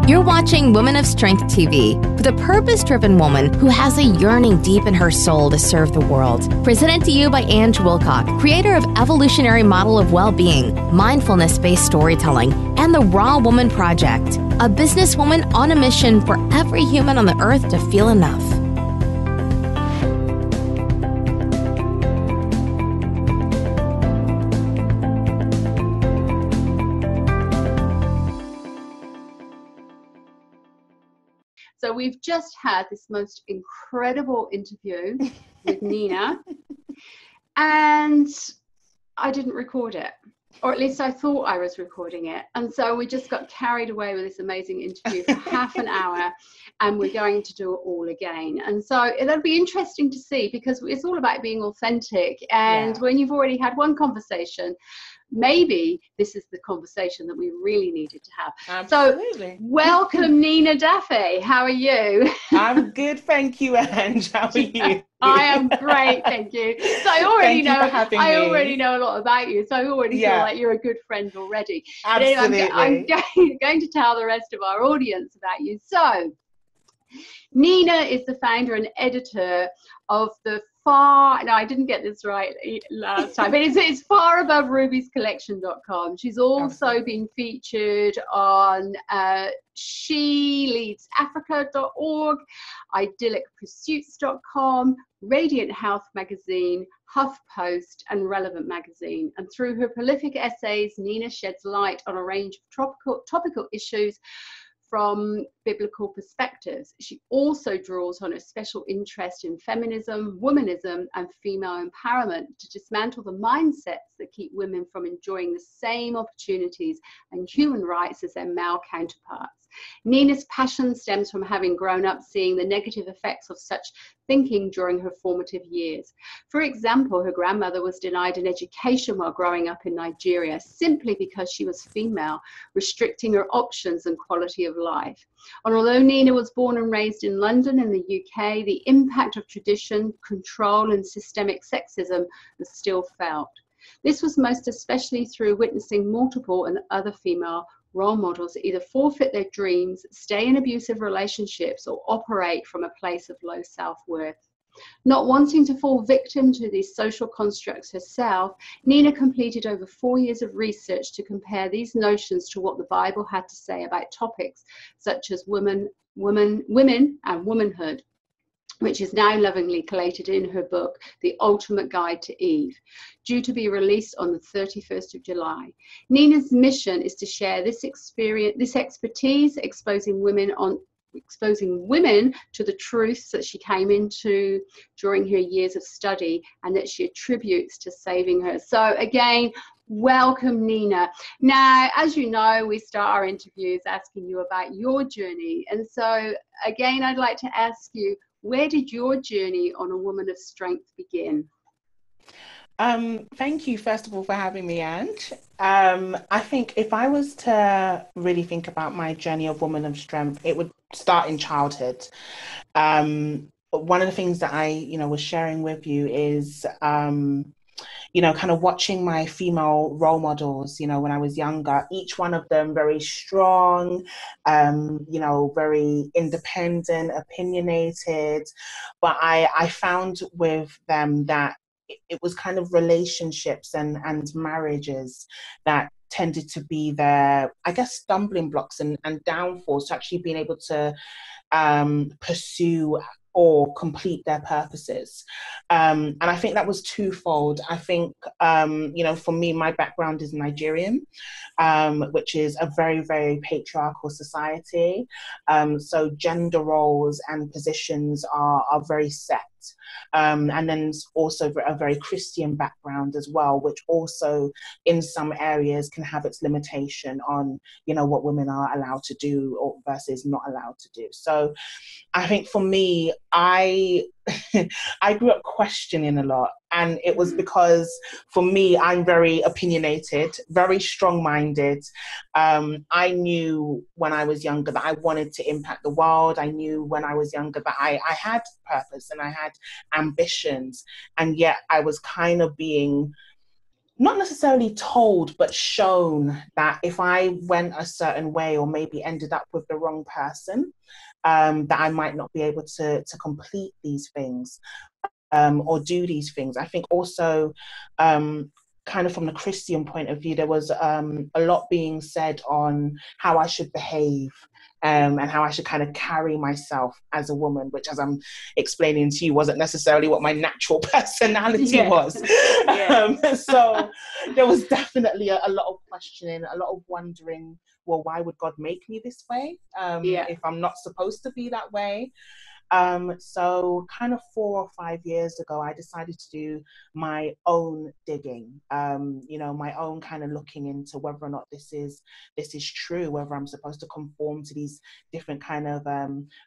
You're watching Women of Strength TV with a purpose-driven woman who has a yearning deep in her soul to serve the world. Presented to you by Ange Wilcock, creator of Evolutionary Model of Well-Being, Mindfulness-Based Storytelling, and the Raw Woman Project, a businesswoman on a mission for every human on the earth to feel enough. So we've just had this most incredible interview with Nina, and I didn't record it, or at least I thought I was recording it. And so we just got carried away with this amazing interview for half an hour, and we're going to do it all again. And so it'll be interesting to see, because it's all about being authentic. And when you've already had one conversation, maybe this is the conversation that we really needed to have. Absolutely. So welcome, Nina Dafe. How are you? I'm good, thank you, Ange. How are you? I am great, thank you. So I already know a lot about you, so I already feel like you're a good friend already. Absolutely. But anyway, I'm going to tell the rest of our audience about you. So Nina is the founder and editor of the I didn't get this right last time, but it's faraboverubiescollection.com. She's also been featured on sheleadsafrica.org, idyllicpursuits.com, Radiant Health magazine, HuffPost, and Relevant magazine. And through her prolific essays, Nina sheds light on a range of topical issues from biblical perspectives. She also draws on a special interest in feminism, womanism, and female empowerment to dismantle the mindsets that keep women from enjoying the same opportunities and human rights as their male counterparts. Nina's passion stems from having grown up seeing the negative effects of such thinking during her formative years. For example, her grandmother was denied an education while growing up in Nigeria simply because she was female, restricting her options and quality of life. And although Nina was born and raised in London in the UK, the impact of tradition, control, and systemic sexism is still felt. This was most especially through witnessing multiple and other female role models either forfeit their dreams, stay in abusive relationships, or operate from a place of low self-worth. Not wanting to fall victim to these social constructs herself, Nina completed over 4 years of research to compare these notions to what the Bible had to say about topics such as women and womanhood, which is now lovingly collated in her book, The Ultimate Guide to Eve, due to be released on the 31st of July. Nina's mission is to share this expertise, exposing women to the truths that she came into during her years of study and that she attributes to saving her. So again, welcome, Nina. Now, as you know, we start our interviews asking you about your journey. And so again, I'd like to ask you, where did your journey on a woman of strength begin? Thank you, first of all, for having me, Ange. I think if I was to really think about my journey of woman of strength, it would start in childhood. One of the things that I, was sharing with you is, kind of watching my female role models, when I was younger, each one of them very strong, very independent, opinionated. But I found with them that it was kind of relationships and marriages that tended to be their, I guess, stumbling blocks and downfalls to actually being able to pursue or complete their purposes. And I think that was twofold. I think, for me, my background is Nigerian, which is a very, very patriarchal society. So gender roles and positions are very set. And then also a very Christian background as well, which also in some areas can have its limitation on, what women are allowed to do or versus not allowed to do. So I think for me, I grew up questioning a lot. And it was because for me, I'm very opinionated, very strong-minded. I knew when I was younger that I wanted to impact the world. I knew when I was younger that I had purpose and I had ambitions. And yet I was kind of being not necessarily told, but shown that if I went a certain way or maybe ended up with the wrong person, that I might not be able to complete these things, or do these things. I think also, kind of from the Christian point of view, there was a lot being said on how I should behave, and how I should kind of carry myself as a woman, which, as I'm explaining to you, wasn't necessarily what my natural personality was. So there was definitely a lot of questioning, a lot of wondering, well, why would God make me this way, if I'm not supposed to be that way? So kind of 4 or 5 years ago, I decided to do my own digging, my own kind of looking into whether or not this is true, whether I'm supposed to conform to these different kind of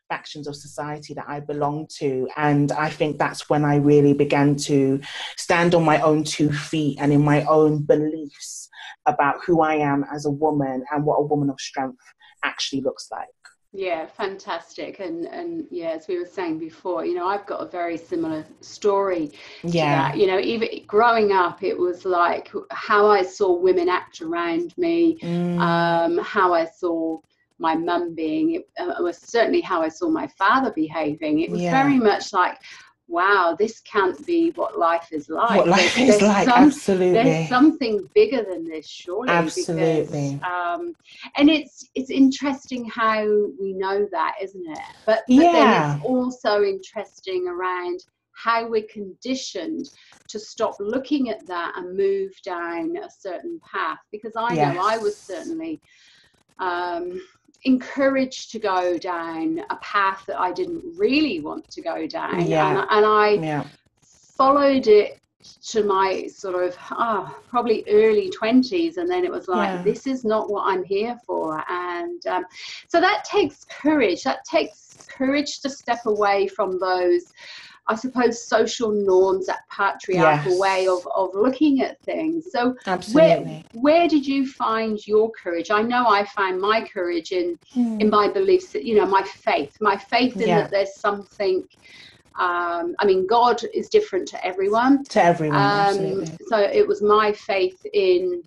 factions of society that I belong to. And I think that's when I really began to stand on my own 2 feet and in my own beliefs about who I am as a woman and what a woman of strength actually looks like. Yeah, fantastic. And yeah, as we were saying before, I've got a very similar story to that. Even growing up, it was like how I saw women act around me, how I saw my mum being, it was certainly how I saw my father behaving. It was very much like, wow, this can't be what life is like. What life is like, absolutely. There's something bigger than this, surely. Absolutely. Because, and it's interesting how we know that, isn't it? But then it's also interesting around how we're conditioned to stop looking at that and move down a certain path. Because I know I was certainly encouraged to go down a path that I didn't really want to go down, and I followed it to my sort of probably early 20s, and then it was like, this is not what I'm here for. And so that takes courage to step away from those, I suppose, social norms, that patriarchal way of looking at things. So where did you find your courage? I know I found my courage in my beliefs, my faith in that there's something, God is different to everyone. Absolutely. So it was my faith in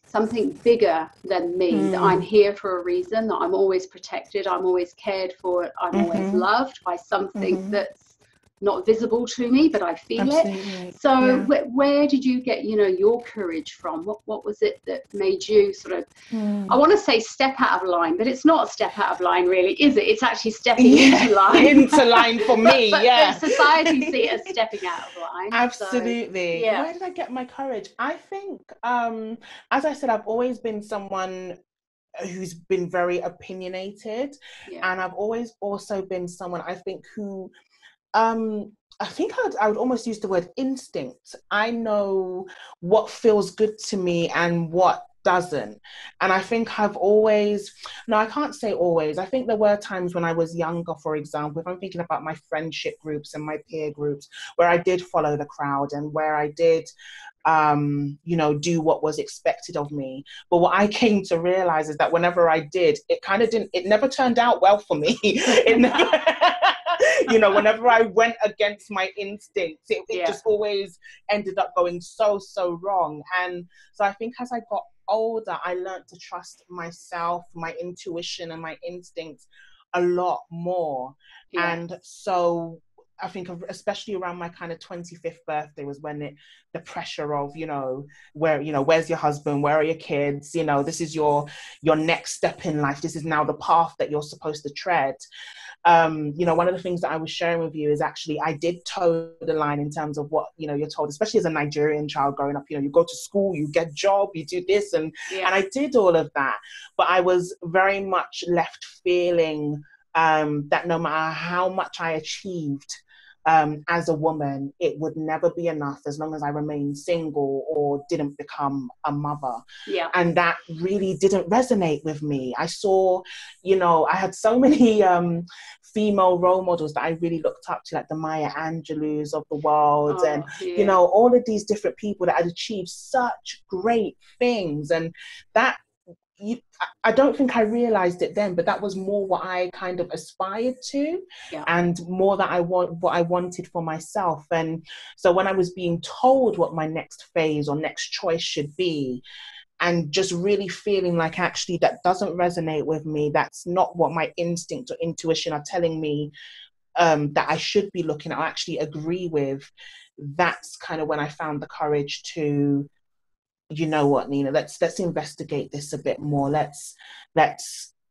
something bigger than me, that I'm here for a reason, that I'm always protected, I'm always cared for, I'm always loved by something that's not visible to me, but I feel it. So where did you get, your courage from? What was it that made you sort of, I want to say step out of line, but it's not a step out of line really, is it? It's actually stepping into line. Into line for me, but society see it as stepping out of line. Absolutely. So, Where did I get my courage? I think, as I said, I've always been someone who's been very opinionated, and I've always also been someone, I think, who I think I would almost use the word instinct. I know what feels good to me and what doesn't. And I think I've always, no, I can't say always. I think there were times when I was younger, for example, if I'm thinking about my friendship groups and my peer groups, where I did follow the crowd and where I did do what was expected of me. But what I came to realize is that whenever I did, it never turned out well for me. It never, whenever I went against my instincts, it just always ended up going so wrong. And so I think as I got older, I learned to trust myself, my intuition and my instincts a lot more. And so I think especially around my kind of 25th birthday was when the pressure of, where's your husband? Where are your kids? This is your next step in life. This is now the path that you're supposed to tread. One of the things that I was sharing with you is actually I did toe the line in terms of what, you're told, especially as a Nigerian child growing up, you go to school, you get a job, you do this. And I did all of that. But I was very much left feeling that no matter how much I achieved as a woman, it would never be enough as long as I remained single or didn't become a mother. And that really didn't resonate with me. I saw, I had so many female role models that I really looked up to, like the Maya Angelou's of the world, and all of these different people that had achieved such great things, and that I don't think I realized it then, but that was more what I kind of aspired to, Yeah. and more that what I wanted for myself. And so when I was being told what my next phase or next choice should be, and just really feeling like actually that doesn't resonate with me, that's not what my instinct or intuition are telling me that I should be looking at or actually agree with, that's kind of when I found the courage to, you know what, Nina, let's investigate this a bit more. Let's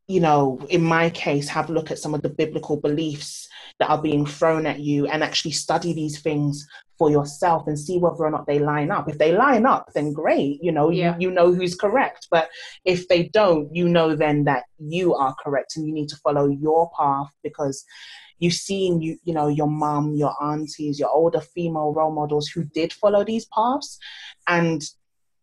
you know, in my case, have a look at some of the biblical beliefs that are being thrown at you, and actually study these things for yourself and see whether or not they line up. If they line up, then great, you know, you know who's correct. But if they don't, you know then that you are correct and you need to follow your path, because you've seen, you know, your mum, your aunties, your older female role models who did follow these paths and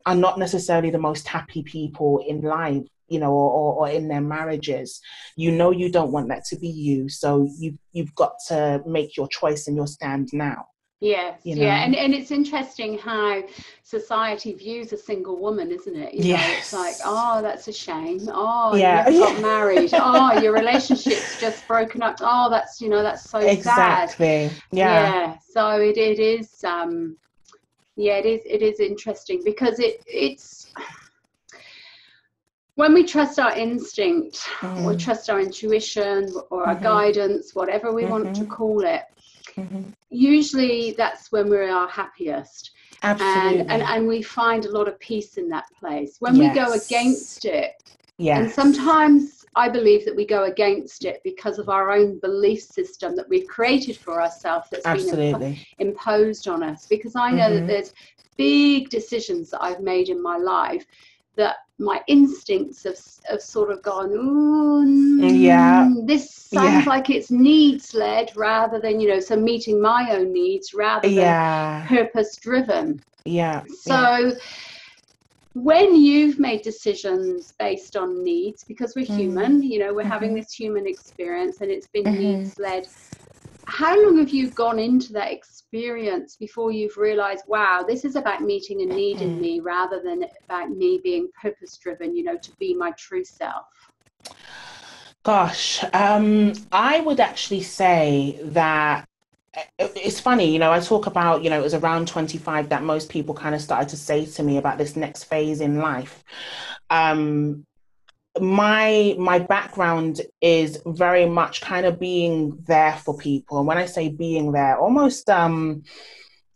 are not necessarily the most happy people in life, you know, or in their marriages. You know, you don't want that to be you. So you've got to make your choice and your stand now. Yes, you know? yeah, and it's interesting how society views a single woman, isn't it? You know, it's like, oh, that's a shame. Oh, you never got married. Oh, your relationship's just broken up. Oh, that's, you know, that's so exactly. sad. Yeah. So it is it is interesting, because it's when we trust our instinct or trust our intuition or our guidance, whatever we want to call it, usually that's when we're our happiest. Absolutely. And we find a lot of peace in that place. When we go against it, and sometimes I believe that we go against it because of our own belief system that we've created for ourselves, that's been imposed on us. Because I know that there's big decisions that I've made in my life that my instincts have sort of gone, ooh, this sounds like it's needs led rather than, you know, so meeting my own needs rather than purpose driven. So when you've made decisions based on needs, because we're human, you know, we're having this human experience and it's been needs led, how long have you gone into that experience before you've realized, wow, this is about meeting a need in me rather than about me being purpose driven, you know, to be my true self? Gosh, I would actually say that it's funny, you know, I talk about, you know, it was around 25 that most people kind of started to say to me about this next phase in life. My background is very much kind of being there for people. And when I say being there, almost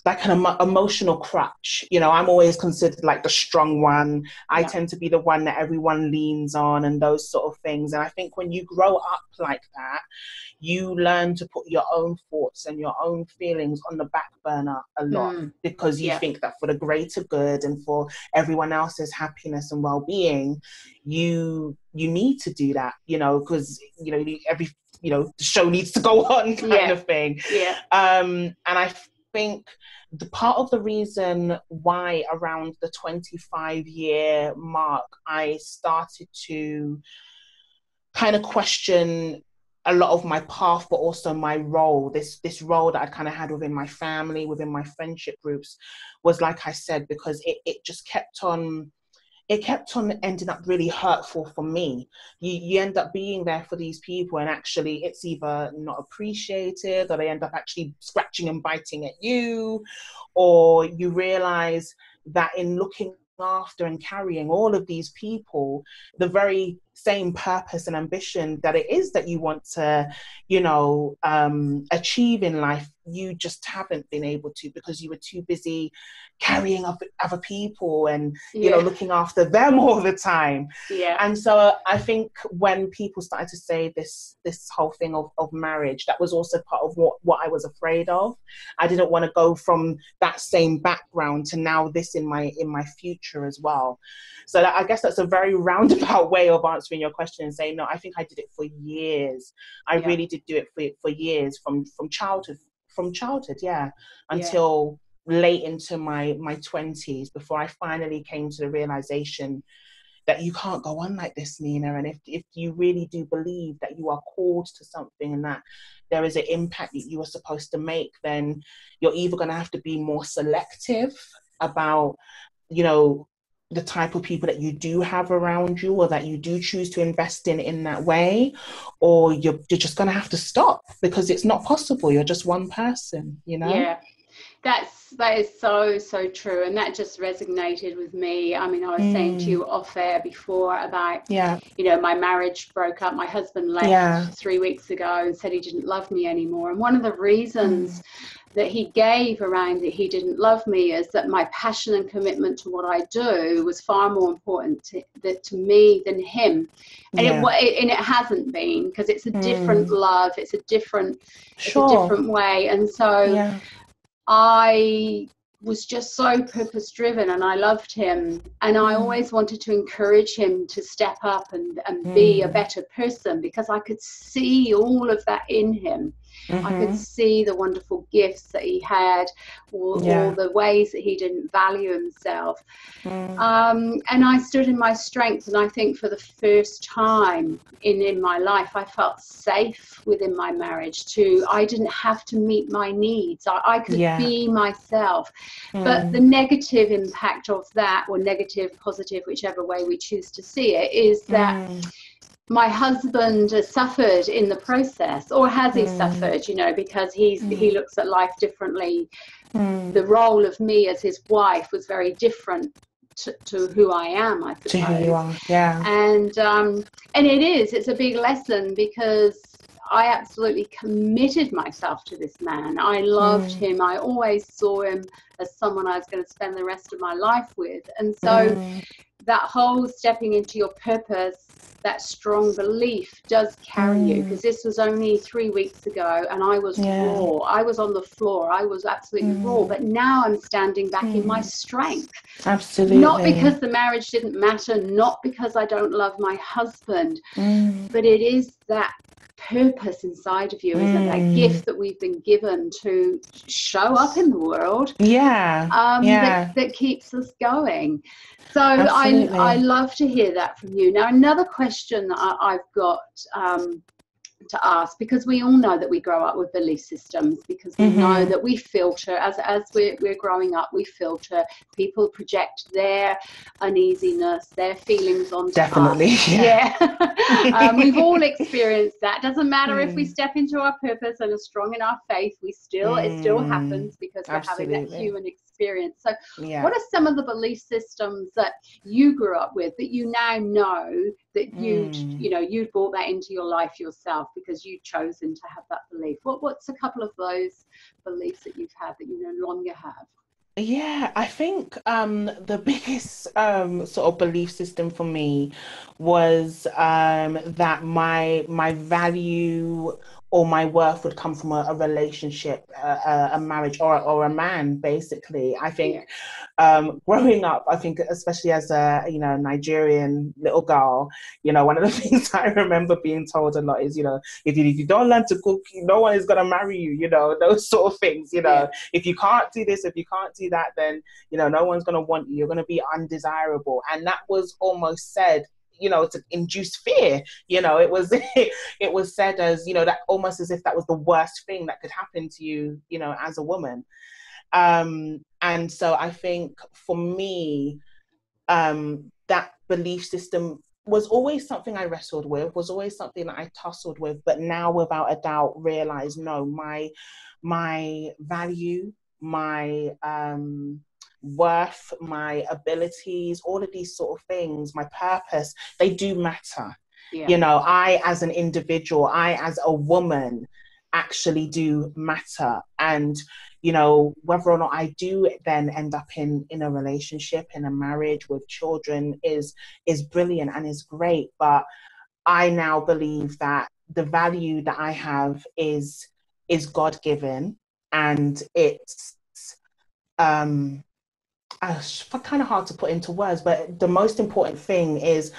like an emotional crutch. You know, I'm always considered like the strong one. I tend to be the one that everyone leans on and those sort of things. And I think when you grow up like that, you learn to put your own thoughts and your own feelings on the back burner a lot, because you think that for the greater good and for everyone else's happiness and well-being, you need to do that, you know, because, you know, the show needs to go on kind of thing. And I think the part of the reason why around the 25-year mark I started to kind of question a lot of my path, but also my role, this role that I'd kind of had within my family, within my friendship groups, was, like I said, because it just kept on ending up really hurtful for me. You end up being there for these people and actually it's either not appreciated, or they end up actually scratching and biting at you, or you realize that in looking after and carrying all of these people, the very same purpose and ambition that it is that you want to, you know, achieve in life, you just haven't been able to, because you were too busy carrying up other people and, you know, looking after them all the time. And so I think when people started to say this whole thing of marriage, that was also part of what I was afraid of. I didn't want to go from that same background to now this in my future as well. So I guess that's a very roundabout way of answering your question and saying, no, I think I did it for years. I really did do it for years, from childhood, until late into my 20s, before I finally came to the realization that you can't go on like this, Nina. And if you really do believe that you are called to something and that there is an impact that you are supposed to make, then you're either going to have to be more selective about, you know, the type of people that you do have around you, or that you do choose to invest in that way, or you're just going to have to stop, because it's not possible. You're just one person, you know? Yeah. That is so true, and that just resonated with me. I mean, I was saying to you off air before about, you know, my marriage broke up. My husband left 3 weeks ago and said he didn't love me anymore. And one of the reasons that he gave around that he didn't love me is that my passion and commitment to what I do was far more important to me than him. And it hasn't been, because it's a different love. It's a different way. And so I was just so purpose driven, and I loved him, and I always wanted to encourage him to step up and be a better person, because I could see all of that in him. I could see the wonderful gifts that he had, all the ways that he didn't value himself. And I stood in my strength, and I think for the first time in my life, I felt safe within my marriage. I didn't have to meet my needs. I could be myself. But the negative impact of that, or negative, positive, whichever way we choose to see it, is that my husband has suffered in the process, or has he suffered, you know, because he looks at life differently. The role of me as his wife was very different to who I am, I suppose. To who you are, and it's a big lesson, because I absolutely committed myself to this man. I loved him. I always saw him as someone I was going to spend the rest of my life with. And so that whole stepping into your purpose, that strong belief does carry you, because this was only 3 weeks ago, and I was raw. I was on the floor. I was absolutely raw. But now I'm standing back in my strength. Absolutely. Not because the marriage didn't matter, not because I don't love my husband, but it is that purpose inside of you, isn't it? That gift that we've been given to show up in the world, that keeps us going. So I love to hear that from you. Now, another question that I've got to ask, because we all know that we grow up with belief systems, because we know that we filter as we're growing up. We filter. People project their uneasiness, their feelings onto us. We've all experienced that. Doesn't matter if we step into our purpose and are strong in our faith, it still happens, because we're having that human experience. So what are some of the belief systems that you grew up with, that you now know that you'd brought that into your life yourself, because you've chosen to have that belief? What's a couple of those beliefs that you've had that you no longer have? Yeah, I think the biggest sort of belief system for me was that my value or my worth would come from a relationship, a marriage, or a man, basically. I think growing up, I think especially as a Nigerian little girl, one of the things I remember being told a lot is, if you don't learn to cook, no one is gonna marry you, those sort of things. If you can't do this, if you can't do that, then no one's gonna want you. You're gonna be undesirable, and that was almost said, to induce fear. It was it was said as, that almost as if that was the worst thing that could happen to you, as a woman. And so I think for me, that belief system was always something I wrestled with, was always something that I tussled with, but now without a doubt realize, no, my value, my worth, my abilities, all of these sort of things, my purpose, they do matter. I as an individual, I as a woman actually do matter. And whether or not I do then end up in a relationship, in a marriage with children is brilliant and is great. But I now believe that the value that I have is God-given, and it's kind of hard to put into words, but the most important thing is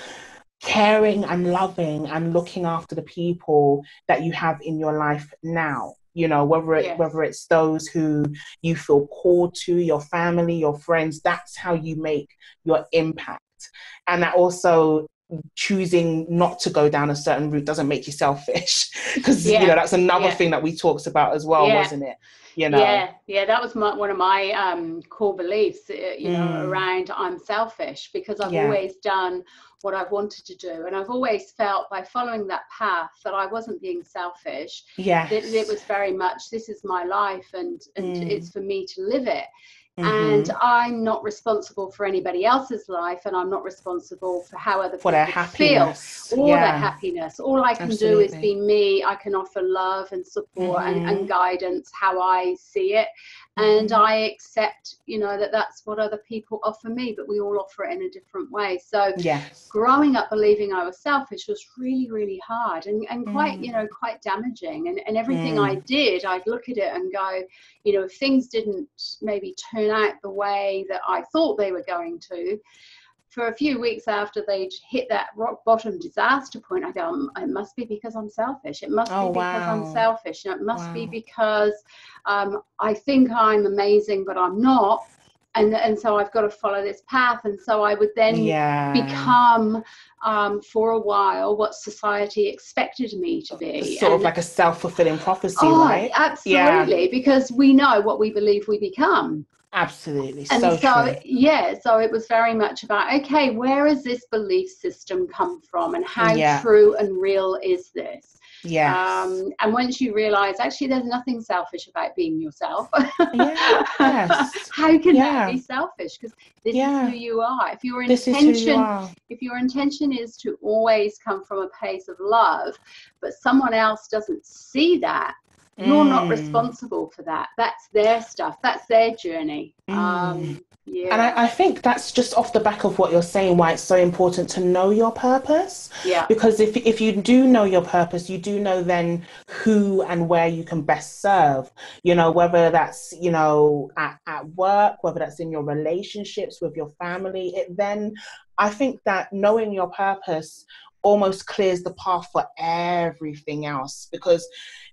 caring and loving and looking after the people that you have in your life now. Whether it's those who you feel called to, your family, your friends, that's how you make your impact. And that also choosing not to go down a certain route doesn't make you selfish, because you know, that's another thing that we talked about as well, wasn't it? You know. That was one of my core beliefs, you know, around I'm selfish, because I've always done what I've wanted to do, and I've always felt by following that path that I wasn't being selfish. That it was very much, this is my life, and it's for me to live it. And I'm not responsible for anybody else's life, and I'm not responsible for how other people feel or their happiness. All I can do is be me. I can offer love and support and guidance how I see it. And I accept, you know, that that's what other people offer me, but we all offer it in a different way. So growing up believing I was selfish was really, really hard and quite, you know, quite damaging. And everything I did, I'd look at it and go, you know, if things didn't maybe turn out the way that I thought they were going to, for a few weeks after they'd hit that rock bottom disaster point, I go, it must be because I'm selfish. It must be because I'm selfish. And it must be because I think I'm amazing, but I'm not. And so I've got to follow this path. And so I would then become, for a while, what society expected me to be. Sort of like a self-fulfilling prophecy, right? Absolutely, because we know what we believe we become. Absolutely. And so true. So it was very much about, okay, where has this belief system come from, and how true and real is this? And once you realize, actually, there's nothing selfish about being yourself. How can that be selfish? Because this is who you are. If your intention is to always come from a place of love, but someone else doesn't see that, you're not responsible for that. That's their stuff. That's their journey. And I think that's just off the back of what you're saying, why it's so important to know your purpose. Because if you do know your purpose, you do know then who and where you can best serve, you know, whether that's, you know, at work, whether that's in your relationships with your family. I think that knowing your purpose almost clears the path for everything else, because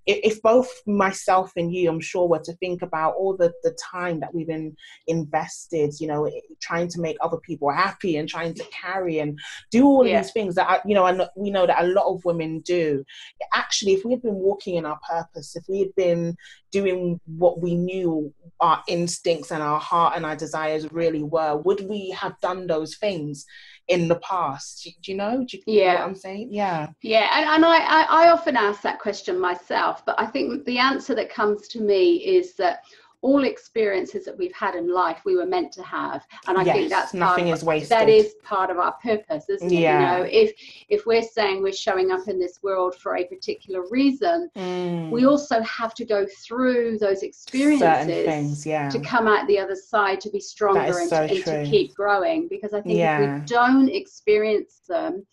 if both myself and you, I'm sure, were to think about all the time that we've been invested, you know, trying to make other people happy and trying to carry and do all of these things that, you know, and we know that a lot of women do. Actually, if we had been walking in our purpose, if we had been doing what we knew our instincts and our heart and our desires really were, would we have done those things in the past? Do you know what I'm saying? And I often ask that question myself, but I think the answer that comes to me is that all experiences that we've had in life we were meant to have, and I think that's nothing is wasted. That is part of our purpose, isn't it? You know, if we're saying we're showing up in this world for a particular reason, we also have to go through those experiences to come out the other side, to be stronger and to keep growing. Because I think if we don't experience them,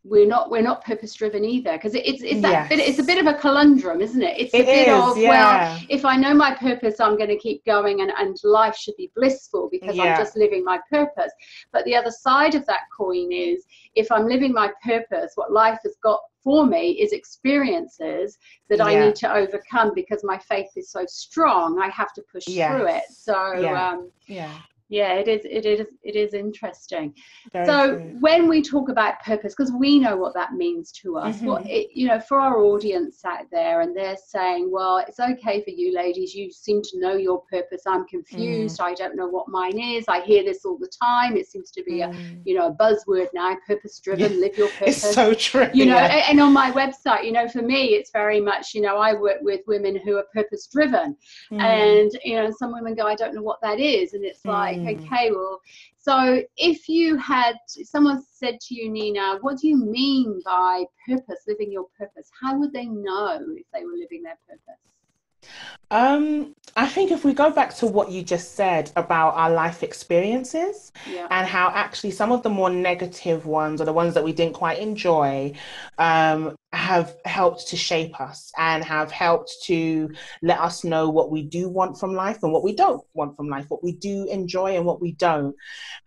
we're not purpose driven either, because it's a bit of a conundrum, isn't it? It's a bit of, well, if I know my purpose, I'm going to keep going, and life should be blissful because I'm just living my purpose. But the other side of that coin is, if I'm living my purpose, what life has got for me is experiences that I need to overcome, because my faith is so strong. I have to push through it. So it is interesting. When we talk about purpose, because we know what that means to us, you know, for our audience out there, and they're saying, well, it's okay for you ladies, you seem to know your purpose. I'm confused. I don't know what mine is. I hear this all the time. It seems to be a buzzword now, purpose driven, live your purpose. It's so true. You know, and on my website, you know, for me, it's very much, you know, I work with women who are purpose driven, and, you know, some women go, I don't know what that is. And it's like, okay, well, so if someone said to you, Nina, what do you mean by purpose, living your purpose? How would they know if they were living their purpose? I think if we go back to what you just said about our life experiences and how actually some of the more negative ones, or the ones that we didn't quite enjoy, have helped to shape us and have helped to let us know what we do want from life and what we don't want from life, what we do enjoy and what we don't.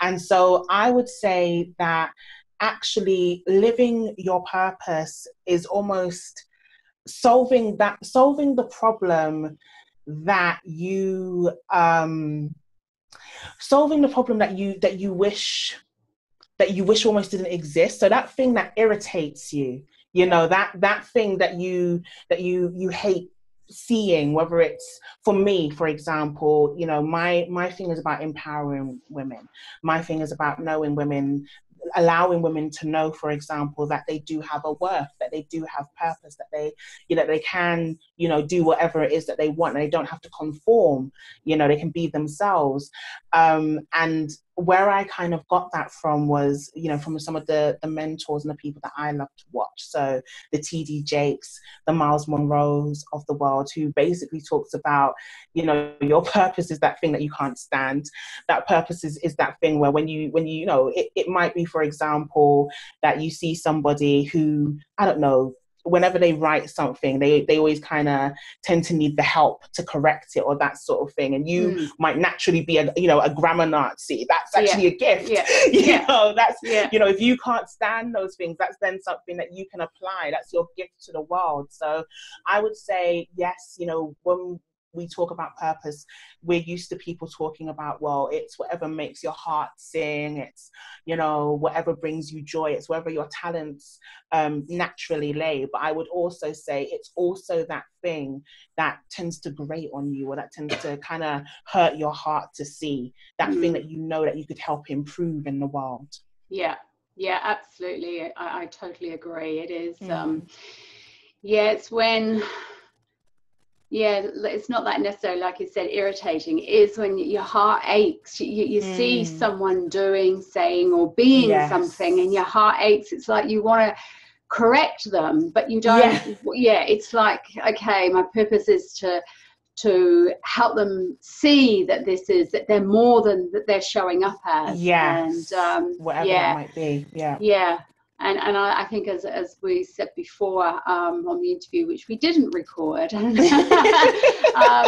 And so I would say that actually living your purpose is almost solving the problem that you wish that you wish almost didn't exist. So that thing that irritates you, you know, that thing that you hate seeing, whether it's, for me, for example, you know, my thing is about empowering women. My thing is about knowing women, allowing women to know, for example, that they do have a worth, that they do have purpose, that they, you know, they can, you know, do whatever it is that they want, and they don't have to conform, you know, they can be themselves. And where I kind of got that from was, you know, from some of the mentors and the people that I love to watch. So the TD Jakes, the Miles Monroes of the world, who basically talks about, you know, your purpose is that thing that you can't stand. That purpose is that thing where when you know, it might be, for example, that you see somebody who, I don't know, whenever they write something, they always kind of tend to need the help to correct it, or that sort of thing. And you might naturally be a grammar Nazi. That's actually a gift. You know, that's, you know, if you can't stand those things, that's then something that you can apply. That's your gift to the world. So I would say, yes, you know, when we talk about purpose, we're used to people talking about, well, it's whatever makes your heart sing, it's, you know, whatever brings you joy, it's wherever your talents naturally lay. But I would also say it's also that thing that tends to grate on you, or that tends to kind of hurt your heart to see, that thing that you know that you could help improve in the world. Yeah, absolutely. I totally agree. It is it's when, it's not that necessarily, like you said, irritating. It is when your heart aches. You see someone doing, saying, or being something, and your heart aches. It's like you want to correct them, but you don't. It's like, okay, my purpose is to help them see that that they're more than that they're showing up as. And whatever that might be. And I think, as we said before on the interview, which we didn't record, I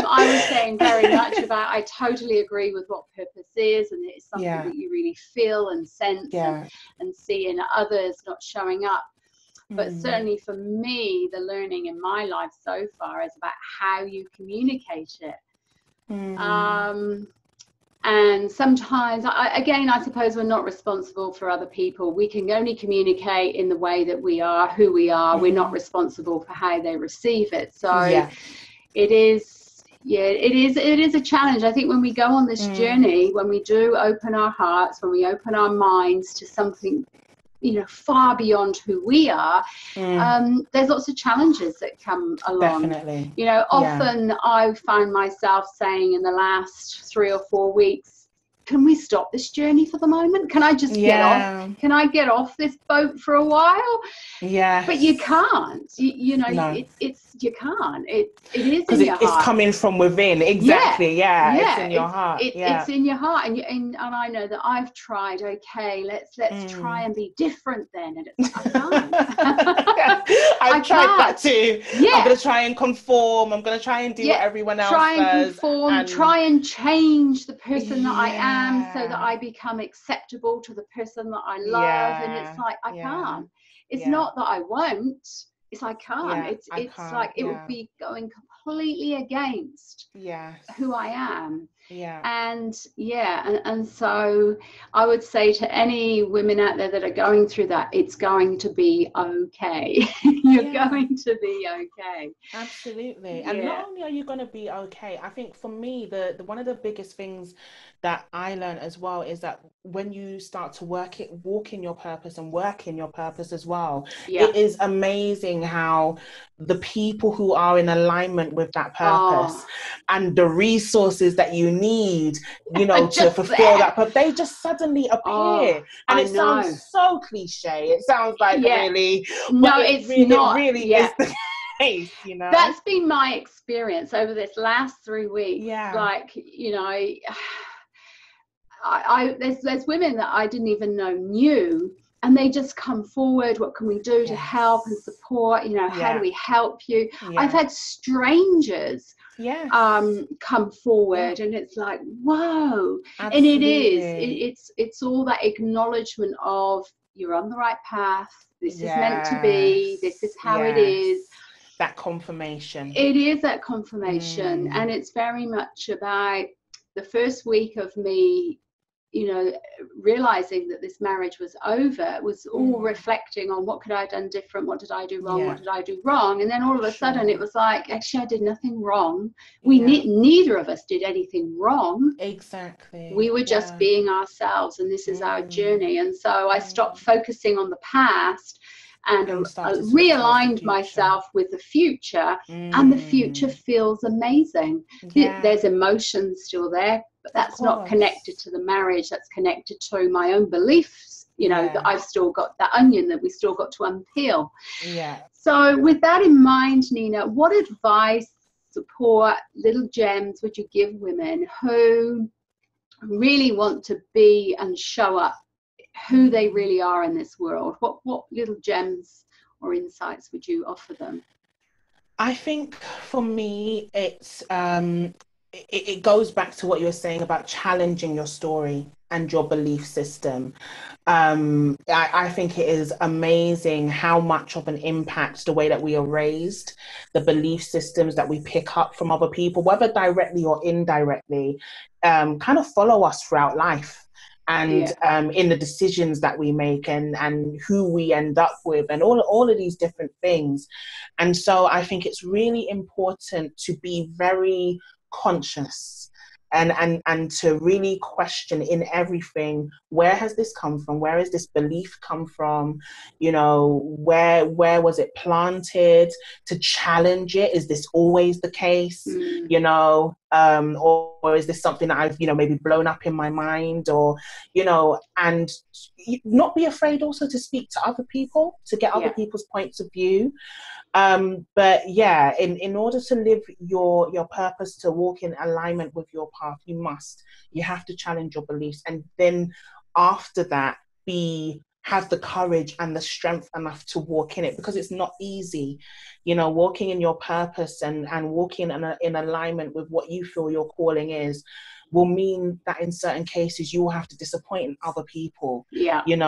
was saying very much about, I totally agree with what purpose is, and it's something that you really feel and sense and see in others not showing up. But certainly for me, the learning in my life so far is about how you communicate it. And sometimes, I suppose we're not responsible for other people. We can only communicate in the way that we are, who we are. We're not responsible for how they receive it. So it is a challenge. I think when we go on this journey, when we do open our hearts, when we open our minds to something, you know, far beyond who we are, there's lots of challenges that come along. Definitely. You know, often I find myself saying in the last 3 or 4 weeks, can we stop this journey for the moment? Can I just get off? Can I get off this boat for a while? But you can't. You know, you can't. It is in your heart. It's coming from within. Exactly. It's in your heart. It's in your heart. And I know that I've tried. Okay, let's try and be different then. And I can't. I've tried that too. I'm going to try and conform. I'm going to try and do what everyone else does. Try and conform. Try and change the person that I am, so that I become acceptable to the person that I love. And it's like, I can't. It's not that I won't. It's I can't. It's like it would be going completely against who I am. And so I would say to any women out there that are going through that, it's going to be okay. You're going to be okay. Absolutely. And not only are you going to be okay, I think for me, the one of the biggest things that I learned as well is that when you start to walk in your purpose and work in your purpose as well, it is amazing how the people who are in alignment with that purpose and the resources that you need, you know, to fulfill that purpose, they just suddenly appear. And it sounds so cliche. It sounds like really, no, it's not. It really is the case, you know. That's been my experience over this last 3 weeks. Like, you know, there's women that I didn't even know knew, and they just come forward. What can we do to help and support? You know, how do we help you? I've had strangers come forward, and it's like, whoa. Absolutely. And it's all that acknowledgement of, you're on the right path. This is meant to be. This is how it is. That confirmation. It is that confirmation, and it's very much about the first week of me realizing that this marriage was over, was all reflecting on what could I have done different, what did I do wrong, what did I do wrong, and then all of a sudden it was like, actually I did nothing wrong. Neither of us did anything wrong. Exactly. We were just being ourselves, and this is our journey. And so I stopped focusing on the past and realigned myself with the future, and the future feels amazing. There's emotion still there, but that's not connected to the marriage. That's connected to my own beliefs, that I've still got that onion that we still got to unpeel. So with that in mind, Nina, what advice, support, little gems would you give women who really want to be and show up who they really are in this world? What little gems or insights would you offer them? I think for me, it's it goes back to what you were saying about challenging your story and your belief system. I think it is amazing how much of an impact the way that we are raised, the belief systems that we pick up from other people, whether directly or indirectly, kind of follow us throughout life. And in the decisions that we make and who we end up with and all of these different things. And so I think it's really important to be very conscious and to really question in everything, where has this come from? Where has this belief come from? Where was it planted? To challenge it. Is this always the case? Or is this something that I've, maybe blown up in my mind, or, and not be afraid also to speak to other people, to get other people's points of view. But in order to live your purpose, to walk in alignment with your path, you have to challenge your beliefs, and then after that have the courage and the strength enough to walk in it, because it's not easy, walking in your purpose and walking in alignment with what you feel your calling is will mean that in certain cases you will have to disappoint other people. You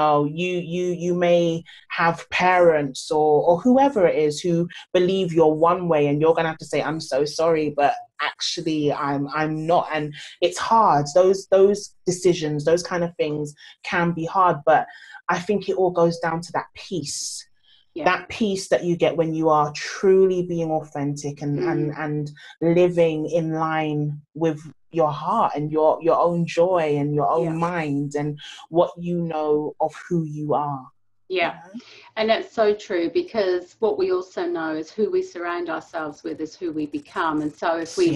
may have parents or whoever it is who believe you're one way, and you're gonna have to say, I'm so sorry, but actually I'm not. And it's hard. Those decisions, those kind of things can be hard, but I think it all goes down to that peace. That peace that you get when you are truly being authentic and living in line with your heart and your own joy and your own mind and what you know of who you are. And that's so true, because what we also know is who we surround ourselves with is who we become. And so if we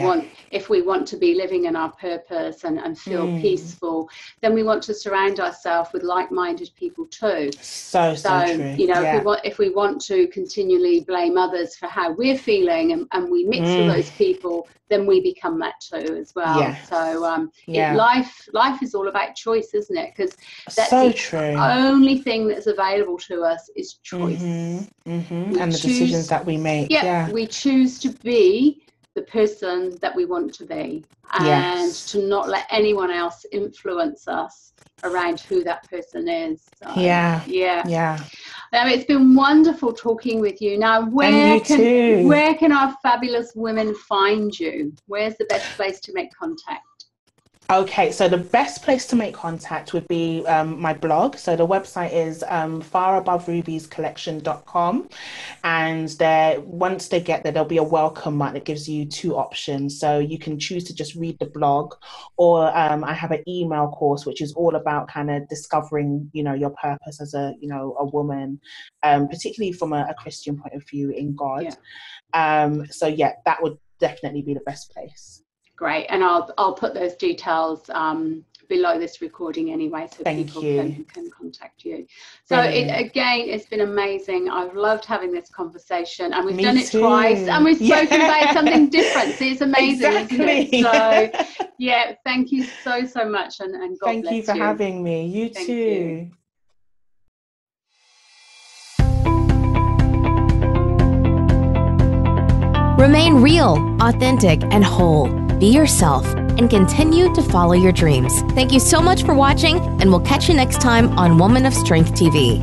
want to be living in our purpose and feel peaceful, then we want to surround ourselves with like-minded people too. So true. If we want to continually blame others for how we're feeling and we mix with those people, then we become that too as well. So life is all about choice, isn't it? Because that's the only thing that's available to us is choice. And the decisions that we make. We choose to be the person that we want to be, and to not let anyone else influence us around who that person is. So, it's been wonderful talking with you. Now, where can our fabulous women find you? Where's the best place to make contact? Okay, so the best place to make contact would be my blog. So the website is faraboverubiescollection.com, and once they get there, there'll be a welcome mat that gives you two options. So you can choose to just read the blog, or I have an email course which is all about kind of discovering, your purpose as a woman, particularly from a Christian point of view in God. That would definitely be the best place. Great, and I'll put those details below this recording anyway, so people can contact you. So it's been amazing. I've loved having this conversation, and we've done it twice, and we've spoken about something different. So it's amazing, isn't it? So thank you so much, and God bless you. Thank you for having me. You too. Remain real, authentic, and whole. Be yourself and continue to follow your dreams. Thank you so much for watching, and we'll catch you next time on Woman of Strength TV.